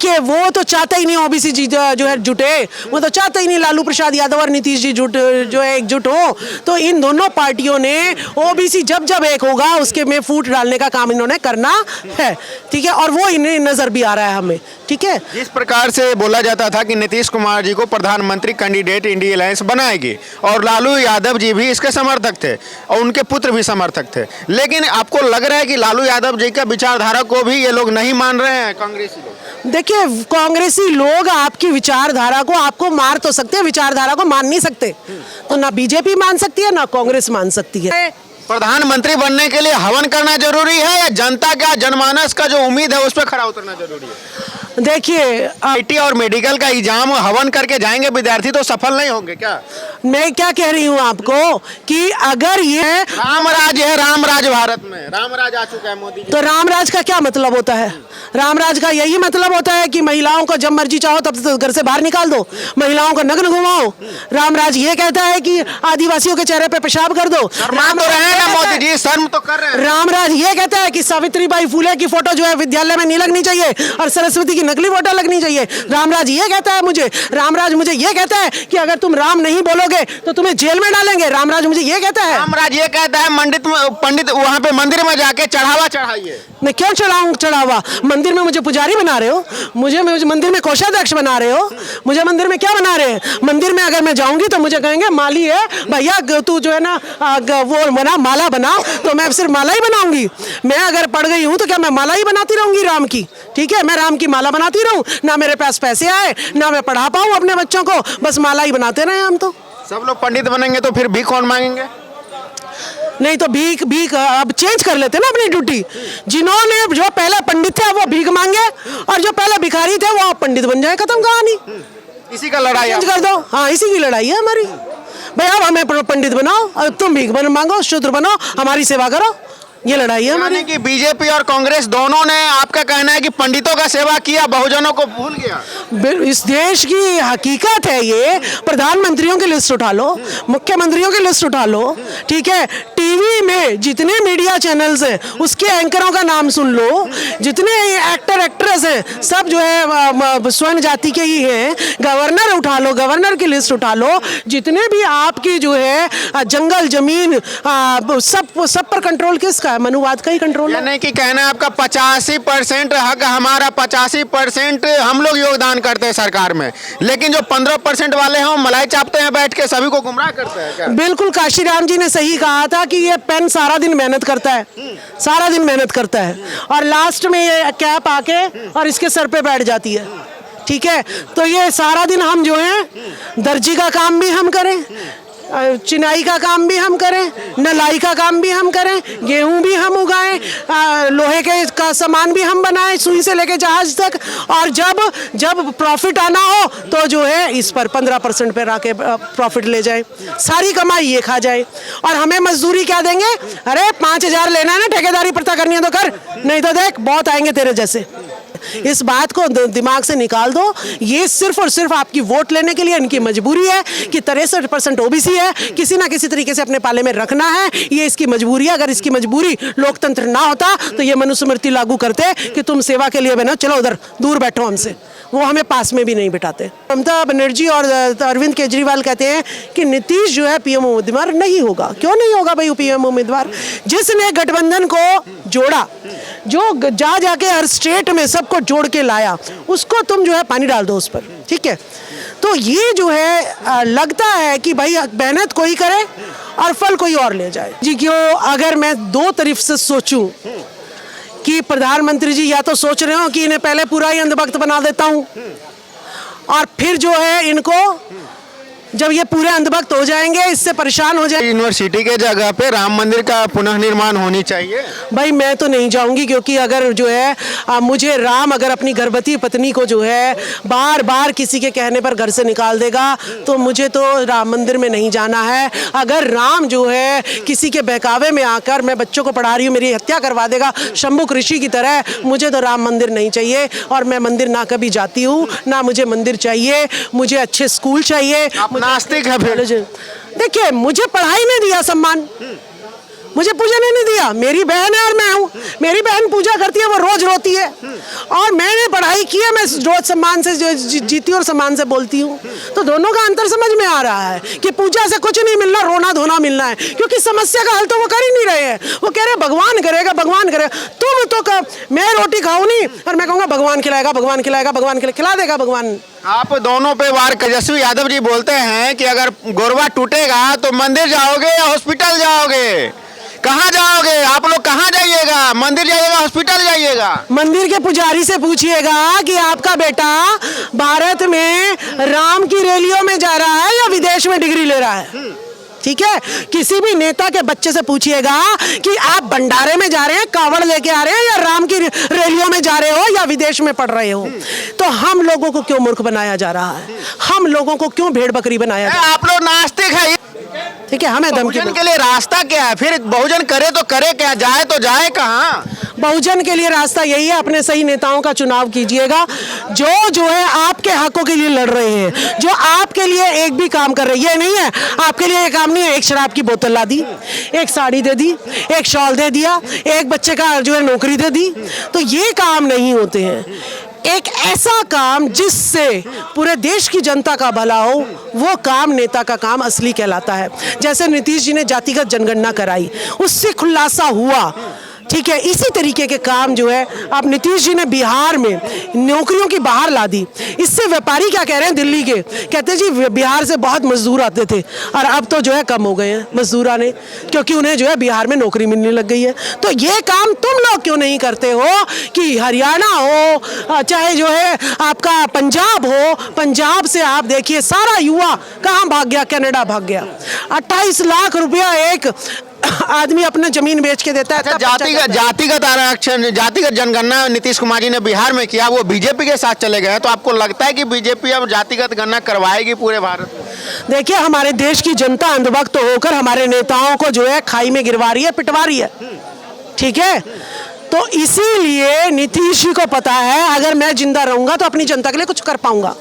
देखिए वो तो चाहते ही नहीं ओबीसी जी जो है जुटे, वो तो चाहते ही नहीं लालू प्रसाद यादव और नीतीश जी जो है एकजुट हो। तो इन दोनों पार्टियों ने ओबीसी जब जब एक होगा उसके में फूट डालने का काम इन्होंने करना है, ठीक है, और वो इन्हें नजर भी आ रहा है हमें, ठीक है। जिस प्रकार से बोला जाता था कि नीतीश कुमार जी को प्रधानमंत्री कैंडिडेट इंडिया अलायंस बनाएगी और लालू यादव जी भी इसके समर्थक थे और उनके पुत्र भी समर्थक थे, लेकिन आपको लग रहा है कि लालू यादव जी का विचारधारा को भी ये लोग नहीं मान रहे हैं कांग्रेसी लोग? देखिए कांग्रेसी लोग आपकी विचारधारा को आपको मार तो सकते हैं, विचारधारा को मान नहीं सकते। तो ना बीजेपी मान सकती है ना कांग्रेस मान सकती है। प्रधानमंत्री बनने के लिए हवन करना जरूरी है या जनता का जनमानस का जो उम्मीद है उस पर खरा उतरना जरूरी है? देखिए आईटी और मेडिकल का एग्जाम हवन करके जाएंगे विद्यार्थी तो सफल नहीं होंगे क्या? मैं क्या कह रही हूँ आपको कि अगर ये राम राज है, राम राज भारत में राम राज आ चुका है मोदी जी। तो रामराज का क्या मतलब होता है? रामराज का यही मतलब होता है कि महिलाओं को जब मर्जी चाहो तब तो घर से बाहर निकाल दो, महिलाओं को नग्न घुमाओ। रामराज ये कहता है कि आदिवासियों के चेहरे पे पेशाब कर दो। शर्म तो रहे ना मोदी जी, शर्म तो कर रहे हैं। रामराज ये कहता है कि सावित्रीबाई फुले की फोटो जो है विद्यालय में नहीं लगनी चाहिए और सरस्वती की नकली फोटो लगनी चाहिए। रामराज ये कहता है रामराज मुझे ये कहता है कि अगर तुम राम नहीं बोलोगे तो तुम्हें जेल में डालेंगे। रामराज मुझे ये कहता है। रामराज ये कहता है पंडित वहाँ पे मंदिर में जाके चढ़ावा चढ़ाइए। मैं क्यों चढ़ाऊं चढ़ावा? मंदिर में मुझे पुजारी बना रहे हो, मुझे मंदिर में कोषाध्यक्ष बना रहे हो, मुझे मंदिर में क्या बना रहे हैं? मंदिर में अगर मैं जाऊंगी तो मुझे कहेंगे माली है भैया, तू जो है ना वो बना माला बना, तो मैं सिर्फ माला ही बनाऊंगी। मैं अगर पढ़ गई हूं तो क्या मैं माला ही बनाती रहूंगी राम की? ठीक है, मैं राम की माला बनाती रहूं, ना मेरे पास पैसे आए ना मैं पढ़ा पाऊं अपने बच्चों को, बस माला ही बनाते रहे हम। तो सब लोग पंडित बनेंगे तो फिर भीख कौन मांगेंगे? नहीं तो भीख अब चेंज कर लेते ना अपनी ड्यूटी। जिन्होंने जो पहले पंडित थे वो भीख मांगे और जो पहले भिखारी थे वो पंडित बन जाए, खत्म कहानी। इसी का लड़ाई चेंज कर दो। हाँ, इसी की लड़ाई है हमारी। भाई अब हमें पंडित बनाओ और तुम भीख मांगो, शूद्र बनो, हमारी सेवा करो, ये लड़ाई है हमारी। कि बीजेपी और कांग्रेस दोनों ने, आपका कहना है कि पंडितों का सेवा किया, बहुजनों को भूल गया। इस देश की हकीकत है ये। प्रधानमंत्रियों की लिस्ट उठा लो, मुख्यमंत्रियों की लिस्ट उठा लो, ठीक है, टीवी में जितने मीडिया चैनल्स हैं उसके एंकरों का नाम सुन लो, जितने एक्टर एक्ट्रेस हैं सब जो है स्वर्ण जाति के ही हैं। गवर्नर उठा लो, गवर्नर की लिस्ट उठा लो, जितने भी आपकी जो है जंगल जमीन सब पर कंट्रोल किसका है? मनुवाद का ही कंट्रोल है। यानी कि कहना है आपका 85% हक हमारा, 85% हम लोग योगदान करते हैं सरकार में, लेकिन जो 15% वाले हैं वो मलाई चापते हैं बैठ के, सभी को गुमराह करते हैं क्या? बिल्कुल, काशीराम जी ने सही कहा था कि ये पेन सारा दिन मेहनत करता है, सारा दिन मेहनत करता है और लास्ट में ये कैप आके और इसके सर पे बैठ जाती है, ठीक है। तो ये सारा दिन हम जो है दर्जी का काम भी हम करें, चिनाई का काम भी हम करें, नलाई का काम भी हम करें, गेहूं भी हम उगाएं, लोहे के का सामान भी हम बनाएं, सुई से लेके जहाज तक, और जब प्रॉफिट आना हो तो जो है इस पर 15% पे आके प्रॉफिट ले जाए, सारी कमाई ये खा जाए। और हमें मजदूरी क्या देंगे? अरे 5,000 लेना है ना, ठेकेदारी प्रथा करनी है तो कर, नहीं तो देख बहुत आएंगे तेरे जैसे। इस बात को दिमाग से निकाल दो। ये सिर्फ और सिर्फ आपकी वोट लेने के लिए इनकी मजबूरी है कि 63% ओबीसी है, किसी ना किसी तरीके से अपने पाले में रखना है, ये इसकी मजबूरी है। अगर इसकी मजबूरी लोकतंत्र ना होता तो ये मनुस्मृति लागू करते कि तुम सेवा के लिए बनो, चलो उधर दूर बैठो हमसे, वो हमें पास में भी नहीं बिठाते। ममता बनर्जी और अरविंद केजरीवाल कहते हैं कि नीतीश जो है पीएम उम्मीदवार नहीं होगा। क्यों नहीं होगा भाई पीएम उम्मीदवार? जिसने गठबंधन को जोड़ा, जो जाके हर स्टेट में सबको जोड़ के लाया, उसको तुम जो है पानी डाल दो उस पर, ठीक है। तो ये जो है लगता है कि भाई मेहनत कोई करे और फल कोई और ले जाए जी। क्यों? अगर मैं दो तरफ से सोचूं कि प्रधानमंत्री जी या तो सोच रहे हो कि इन्हें पहले पूरा ही अंधभक्त बना देता हूं और फिर जो है इनको जब ये पूरे अंधभक्त हो जाएंगे, इससे परेशान हो जाएंगे। यूनिवर्सिटी के जगह पे राम मंदिर का पुनः निर्माण होनी चाहिए। भाई मैं तो नहीं जाऊंगी, क्योंकि अगर जो है मुझे राम अगर अपनी गर्भवती पत्नी को जो है बार बार किसी के कहने पर घर से निकाल देगा तो मुझे तो राम मंदिर में नहीं जाना है। अगर राम जो है किसी के बहकावे में आकर, मैं बच्चों को पढ़ा रही हूँ, मेरी हत्या करवा देगा शंभुक ऋषि की तरह, मुझे तो राम मंदिर नहीं चाहिए। और मैं मंदिर ना कभी जाती हूँ ना मुझे मंदिर चाहिए, मुझे अच्छे स्कूल चाहिए। नास्तिक है फिर? देखिए मुझे पढ़ाई में दिया सम्मान, मुझे पूजा नहीं दिया। मेरी बहन है और मैं हूँ, मेरी बहन पूजा करती है, वो रोज रोती है, और मैंने पढ़ाई की है, मैं रोज सम्मान से जीती हूँ और सम्मान से बोलती हूँ। तो दोनों का अंतर समझ में आ रहा है कि पूजा से कुछ नहीं मिलना, रोना धोना मिलना है, क्योंकि समस्या का हल तो वो कर ही नहीं रहे हैं। वो कह रहे भगवान करेगा, भगवान करेगा। तुम तो मैं रोटी खाऊं नहीं और मैं कहूँगा भगवान खिलाएगा, भगवान खिलाएगा, भगवान खिला देगा भगवान। आप दोनों पे वार तेजस्वी यादव जी बोलते हैं कि अगर गोरवा टूटेगा तो मंदिर जाओगे या हॉस्पिटल जाओगे? कहाँ जाओगे आप लोग? कहाँ जाइएगा? मंदिर जाइएगा, हॉस्पिटल जाइएगा? मंदिर के पुजारी से पूछिएगा कि आपका बेटा भारत में राम की रैलियों में जा रहा है या विदेश में डिग्री ले रहा है। ठीक है, किसी भी नेता के बच्चे से पूछिएगा कि आप भंडारे में जा रहे हैं, कावड़ लेके आ रहे हैं, या राम की रैलियों में जा रहे हो, या विदेश में पढ़ रहे हो। तो हम लोगों को क्यों मूर्ख बनाया जा रहा है? हम लोगों को क्यों भेड़ बकरी बनाया जा रहा है? आप लोग नास्तिक है, ठीक है, हमें धमकी बहुजन के लिए रास्ता क्या है? फिर बहुजन करे तो करे क्या, जाए तो जाए कहाँ? बहुजन के लिए रास्ता यही है, अपने सही नेताओं का चुनाव कीजिएगा, जो है आपके हकों के लिए लड़ रहे हैं, जो आपके लिए एक भी काम कर रहे हैं। ये नहीं है आपके लिए ये काम नहीं है, एक शराब की बोतल ला दी, एक साड़ी दे दी, एक शॉल दे दिया, एक बच्चे का जो है नौकरी दे दी, तो ये काम नहीं होते हैं। एक ऐसा काम जिससे पूरे देश की जनता का भला हो, वो काम नेता का काम असली कहलाता है। जैसे नीतीश जी ने जातिगत जनगणना कराई, उससे खुलासा हुआ। ठीक है, इसी तरीके के काम जो है अब नीतीश जी ने बिहार में नौकरियों की बाहर ला दी। इससे व्यापारी क्या कह रहे हैं दिल्ली के, कहते हैं जी बिहार से बहुत मजदूर आते थे और अब तो जो है कम हो गए हैं मजदूर आने, क्योंकि उन्हें जो है बिहार में नौकरी मिलने लग गई है। तो ये काम तुम लोग क्यों नहीं करते हो कि हरियाणा हो, चाहे जो है आपका पंजाब हो, पंजाब से आप देखिए सारा युवा कहाँ भाग गया, कनाडा भाग गया। 28 लाख रुपया एक आदमी अपने जमीन बेच के देता है। जातिगत आरक्षण, जातिगत जनगणना नीतीश कुमार जी ने बिहार में किया, वो बीजेपी के साथ चले गए। तो आपको लगता है कि बीजेपी अब जातिगत गणना करवाएगी पूरे भारत में? देखिए, हमारे देश की जनता अंधभक्त होकर हमारे नेताओं को जो है खाई में गिरवा रही है, पिटवा रही है। ठीक है, तो इसीलिए नीतीश जी को पता है अगर मैं जिंदा रहूंगा तो अपनी जनता के लिए कुछ कर पाऊंगा,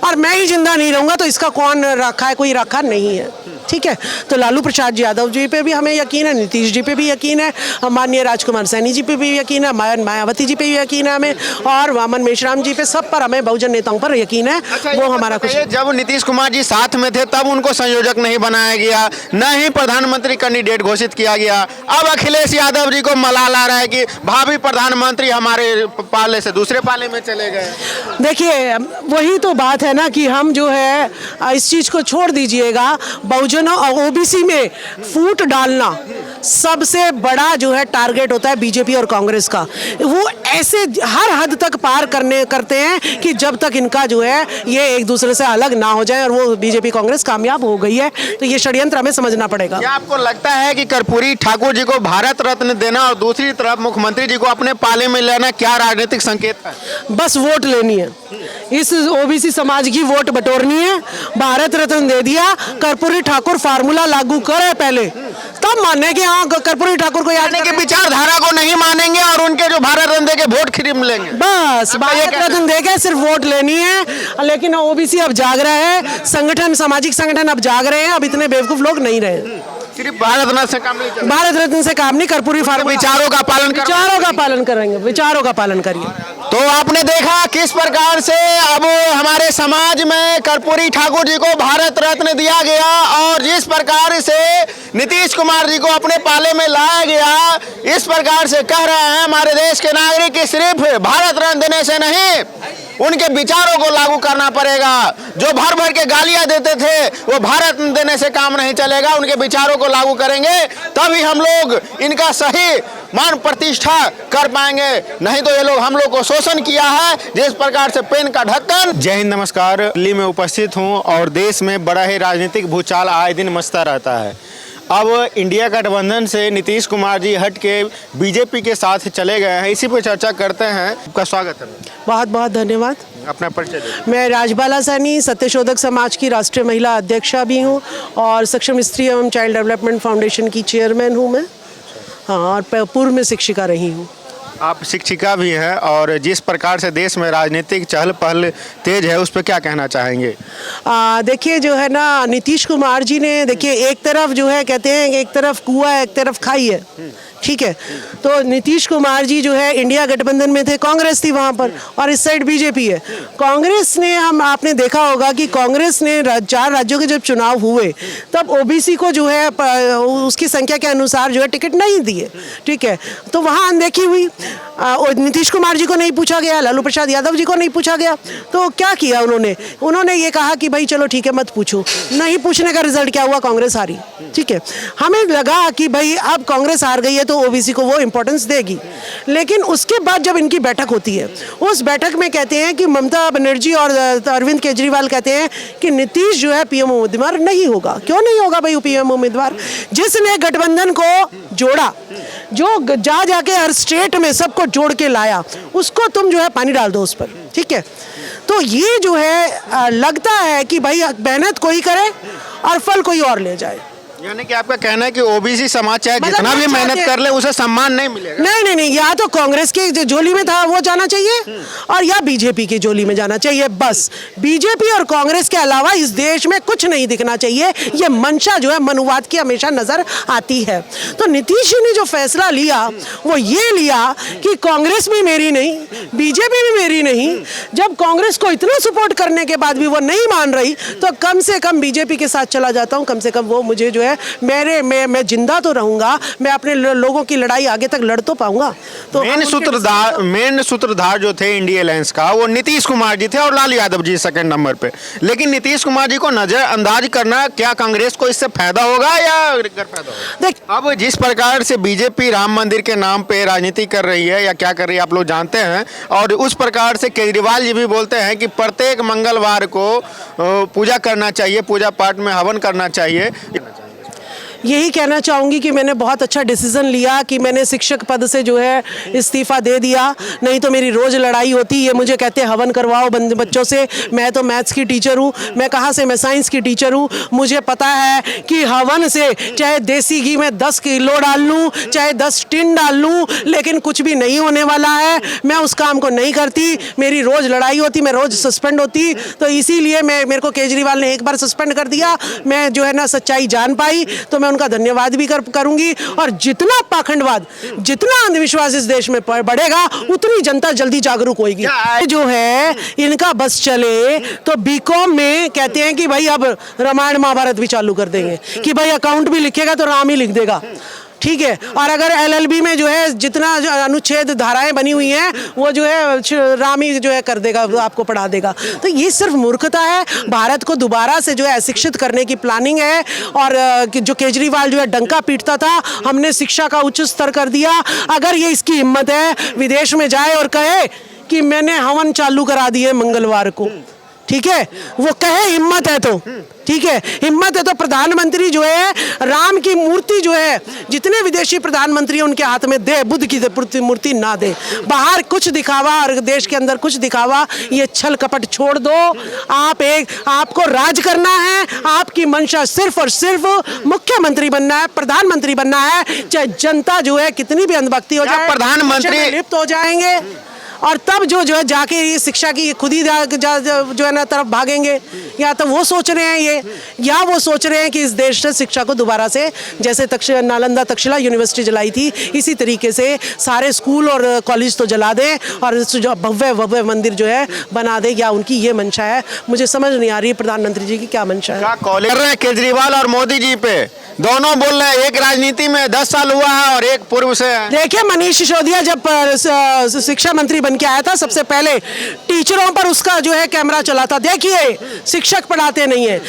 और मैं ही जिंदा नहीं रहूंगा तो इसका कौन रखा है, कोई रखा नहीं है। ठीक है, तो लालू प्रसाद यादव जी पे भी हमें यकीन है, नीतीश जी पे भी यकीन है, माननीय राजकुमार सैनी जी पे भी यकीन है, मायावती जी पे भी यकीन है हमें, और वामन मेश्राम जी पे, सब पर हमें बहुजन नेताओं पर यकीन है। वो हमारा कुछ, जब नीतीश कुमार जी साथ में थे तब उनको संयोजक नहीं बनाया गया, न ही प्रधानमंत्री कैंडिडेट घोषित किया गया। अब अखिलेश यादव जी को मलाल आ रहा है कि भावी प्रधानमंत्री हमारे पाले से दूसरे पाले में चले गए। देखिए, वही तो बात है ना कि हम जो है इस चीज को छोड़ दीजिएगा। बहुजन और ओबीसी में फूट डालना सबसे बड़ा जो है टारगेट होता है बीजेपी और कांग्रेस का। वो ऐसे हर हद तक पार करते हैं कि जब तक इनका जो है ये एक दूसरे से अलग ना हो जाए, और वो बीजेपी कांग्रेस कामयाब हो गई है। तो ये षड्यंत्र हमें समझना पड़ेगा। क्या आपको लगता है कि कर्पूरी ठाकुर जी को भारत रत्न देना और दूसरी तरफ मुख्यमंत्री जी को अपने पाले में लेना क्या राजनीतिक संकेत है? बस वोट लेनी है, इस ओबीसी समाज की वोट बटोरनी है। भारत रत्न दे दिया, कर्पूरी ठाकुर फार्मूला लागू करे पहले, तब माने कि हाँ कर्पूरी ठाकुर को याद के विचारधारा को नहीं मानेंगे और उनके जो भारत रत्न देके वोट खरीद लेंगे। बस भारत रत्न देके सिर्फ वोट लेनी है। लेकिन ओबीसी अब जाग रहा है, संगठन, सामाजिक संगठन अब जाग रहे हैं, अब इतने बेवकूफ लोग नहीं रहे। सिर्फ भारत रत्न से काम नहीं चलेगा। भारत रत्न से काम नहीं, कर्पूरी फार्मूला, विचारों का पालन करेंगे, विचारों का पालन करिए। तो आपने देखा किस प्रकार से अब हमारे समाज में कर्पूरी ठाकुर जी को भारत रत्न दिया गया, और जिस प्रकार से नीतीश कुमार जी को अपने पाले में लाया गया, इस प्रकार से कह रहे हैं हमारे देश के नागरिक कि सिर्फ भारत रत्न देने से नहीं, उनके विचारों को लागू करना पड़ेगा। जो भर भर के गालियां देते थे वो भारत देने से काम नहीं चलेगा, उनके विचारों को लागू करेंगे तभी हम लोग इनका सही मान प्रतिष्ठा कर पाएंगे, नहीं तो ये लोग हम लोग को शोषण किया है जिस प्रकार से पेन का ढक्कन। जय हिंद, नमस्कार। दिल्ली में उपस्थित हूँ और देश में बड़ा ही राजनीतिक भूचाल आए दिन मचता रहता है। अब इंडिया गठबंधन से नीतीश कुमार जी हट के बीजेपी के साथ चले गए हैं, इसी पर चर्चा करते हैं। आपका स्वागत है। बहुत बहुत धन्यवाद। अपना परिचय दीजिए। मैं राजबाला सैनी सत्यशोधक समाज की राष्ट्रीय महिला अध्यक्षा भी हूँ, और सक्षम स्त्री एवं चाइल्ड डेवलपमेंट फाउंडेशन की चेयरमैन हूँ मैं। हाँ, और पूर्व में शिक्षिका रही हूँ। आप शिक्षिका भी हैं और जिस प्रकार से देश में राजनीतिक चहल पहल तेज है उस पर क्या कहना चाहेंगे? देखिए जो है ना, नीतीश कुमार जी ने, देखिए एक तरफ जो है कहते हैं कि एक तरफ कुआं है एक तरफ खाई है, ठीक है। तो नीतीश कुमार जी जो है इंडिया गठबंधन में थे, कांग्रेस थी वहाँ पर, और इस साइड बीजेपी है। कांग्रेस ने, आपने देखा होगा कि कांग्रेस ने 4 राज्यों के जब चुनाव हुए तब ओबीसी को जो है उसकी संख्या के अनुसार जो है टिकट नहीं दिए, ठीक है। तो वहाँ अनदेखी हुई, नीतीश कुमार जी को नहीं पूछा गया, लालू प्रसाद यादव जी को नहीं पूछा गया। तो क्या किया उन्होंने ये कहा कि भाई चलो ठीक है मत पूछो। नहीं पूछने का रिजल्ट क्या हुआ? कांग्रेस हारी, ठीक है। हमें लगा कि भाई अब कांग्रेस हार गई है तो ओबीसी को वो इंपॉर्टेंस देगी, लेकिन उसके बाद जब इनकी बैठक होती है, उस बैठक में कहते हैं कि ममता बनर्जी और अरविंद केजरीवाल कहते हैं कि नीतीश जो है पीएम उम्मीदवार नहीं होगा। क्यों नहीं होगा भाई पीएम उम्मीदवार? जिसने गठबंधन को जोड़ा, जो जाके हर स्टेट में सबको जोड़ के लाया, उसको तुम जो है पानी डाल दो उस पर, ठीक है। तो ये जो है लगता है कि भाई मेहनत कोई करे और फल कोई और ले जाए। यानी कि आपका कहना है कि ओबीसी समाज चाहे जितना भी मेहनत कर ले उसे सम्मान नहीं मिलेगा? नहीं, या तो कांग्रेस के जो झोली में था वो जाना चाहिए और या बीजेपी की झोली में जाना चाहिए, बस। बीजेपी और कांग्रेस के अलावा इस देश में कुछ नहीं दिखना चाहिए। ये मंशा जो है मनुवाद की हमेशा नजर आती है। तो नीतीश जी ने जो फैसला लिया वो ये लिया कि कांग्रेस भी मेरी नहीं, बीजेपी भी मेरी नहीं। जब कांग्रेस को इतना सपोर्ट करने के बाद भी वो नहीं मान रही तो कम से कम बीजेपी के साथ चला जाता हूँ। कम से कम वो मुझे जो है मैं जिंदा तो रहूंगा, मैं अपने लोगों की लड़ाई आगे तक लड़ तो पाऊंगा। तो मेन सूत्रधार जो थे इंडिया अलायंस का वो नीतीश कुमार जी थे और लालू यादव जी सेकंड नंबर पे। लेकिन नीतीश कुमार जी को नजरअंदाज करना, क्या कांग्रेस को इससे फायदा होगा या गैरफायदा होगा? अब जिस प्रकार से बीजेपी राम मंदिर के नाम पे राजनीति कर रही है या क्या कर रही है आप लोग जानते हैं, और उस प्रकार से केजरीवाल जी भी बोलते हैं कि प्रत्येक मंगलवार को पूजा करना चाहिए, पूजा पाठ में हवन करना चाहिए। यही कहना चाहूँगी कि मैंने बहुत अच्छा डिसीजन लिया कि मैंने शिक्षक पद से जो है इस्तीफ़ा दे दिया, नहीं तो मेरी रोज़ लड़ाई होती। ये मुझे कहते हैं हवन करवाओ बच्चों से, मैं तो मैथ्स की टीचर हूँ, मैं कहाँ से, मैं साइंस की टीचर हूँ। मुझे पता है कि हवन से चाहे देसी घी में 10 किलो डाल लूँ, चाहे 10 टिन डाल लूँ, लेकिन कुछ भी नहीं होने वाला है। मैं उस काम को नहीं करती, मेरी रोज़ लड़ाई होती, मैं रोज़ सस्पेंड होती। तो इसीलिए मेरे को केजरीवाल ने एक बार सस्पेंड कर दिया। मैं जो है ना सच्चाई जान पाई तो मैं उनका धन्यवाद भी करूंगी। और जितना पाखंडवाद, जितना अंधविश्वास इस देश में बढ़ेगा उतनी जनता जल्दी जागरूक होगी। जो है इनका बस चले तो बीकॉम में कहते हैं कि भाई अब रामायण महाभारत भी चालू कर देंगे, कि भाई अकाउंट भी लिखेगा तो राम ही लिख देगा, ठीक है। और अगर एलएलबी में जो है जितना जो अनुच्छेद धाराएं बनी हुई हैं वो जो है राम ही जो है कर देगा, आपको पढ़ा देगा। तो ये सिर्फ मूर्खता है। भारत को दोबारा से जो है अशिक्षित करने की प्लानिंग है। और जो केजरीवाल जो है डंका पीटता था, हमने शिक्षा का उच्च स्तर कर दिया। अगर ये इसकी हिम्मत है विदेश में जाए और कहे कि मैंने हवन चालू करा दिए मंगलवार को, ठीक है, वो कहे, हिम्मत है तो, ठीक है, हिम्मत है तो प्रधानमंत्री जो है राम की मूर्ति जो है जितने विदेशी प्रधानमंत्री हैं उनके हाथ में दे, बुद्ध की मूर्ति ना दे। बाहर कुछ दिखावा और देश के अंदर कुछ दिखावा, ये छल कपट छोड़ दो। आपको राज करना है, आपकी मंशा सिर्फ और सिर्फ मुख्यमंत्री बनना है, प्रधानमंत्री बनना है। चाहे जनता जो है कितनी भी अंधभक्ति हो जाए, प्रधानमंत्री लिप्त हो जाएंगे। और तब जो है जाके ये शिक्षा की खुद ही जो है ना तरफ भागेंगे। या तो वो सोच रहे हैं ये, या वो सोच रहे हैं कि इस देश से शिक्षा को दोबारा से, जैसे नालंदा तक्षशिला यूनिवर्सिटी जलाई थी, इसी तरीके से सारे स्कूल और कॉलेज तो जला दें और जो भव्य मंदिर जो है बना दे। या उनकी ये मंशा है, मुझे समझ नहीं आ रही है प्रधानमंत्री जी की क्या मंशा है। कॉलेज कर रहे हैं केजरीवाल और मोदी जी पे, दोनों बोल रहे हैं एक राजनीति में 10 साल हुआ है और एक पूर्व से है। देखिए मनीष सिसोदिया जब शिक्षा मंत्री बन के आया था, सबसे पहले टीचरों पर उसका जो है कैमरा चला था। देखिए शिक्षक पढ़ाते नहीं है।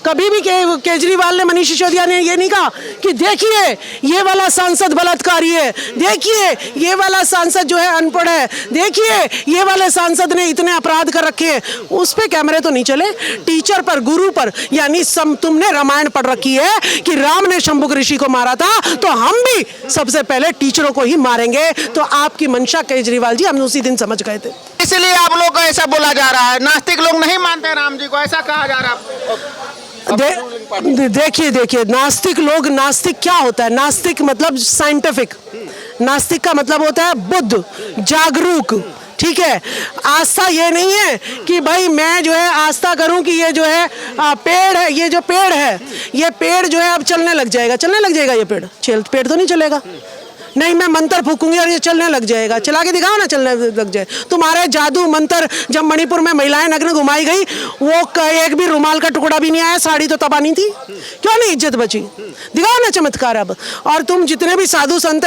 कभी भी केजरीवाल ने, मनीष सिसोदिया ने ये नहीं कहा कि देखिए ये वाला सांसद बलात्कारी है, देखिए ये वाला सांसद जो है अनपढ़ है, देखिए ये वाले सांसद ने इतने अपराध कर रखे हैं। उस पे कैमरे तो नहीं चले। टीचर पर, गुरु पर, यानी तुमने रामायण पढ़ रखी है कि राम ने शंभुक ऋषि को मारा था, तो हम भी सबसे पहले टीचरों को ही मारेंगे। तो आपकी मंशा केजरीवाल जी हम उसी दिन समझ गए थे। इसलिए आप लोग को ऐसा बोला जा रहा है, नास्तिक लोग नहीं मानते राम जी को, ऐसा कहा जा रहा है। देखिए नास्तिक लोग, नास्तिक क्या होता है? नास्तिक मतलब साइंटिफिक, नास्तिक का मतलब होता है बुद्ध, जागरूक। ठीक है, आस्था ये नहीं है कि भाई मैं जो है आस्था करूं कि ये जो है पेड़ है, ये जो पेड़ है, ये पेड़ जो है अब चलने लग जाएगा ये पेड़ तो नहीं चलेगा। नहीं, मैं मंत्र फूकूंगी और ये चलने लग जाएगा। चला के दिखाओ ना, चलने लग जाए। तुम्हारे जादू मंत्र, जब मणिपुर में महिलाएं नग्न घुमाई गई, वो एक भी रुमाल का टुकड़ा भी नहीं आया, साड़ी तो तपानी थी, क्यों नहीं इज्जत बची? दिखाओ ना चमत्कार अब। और तुम जितने भी साधु संत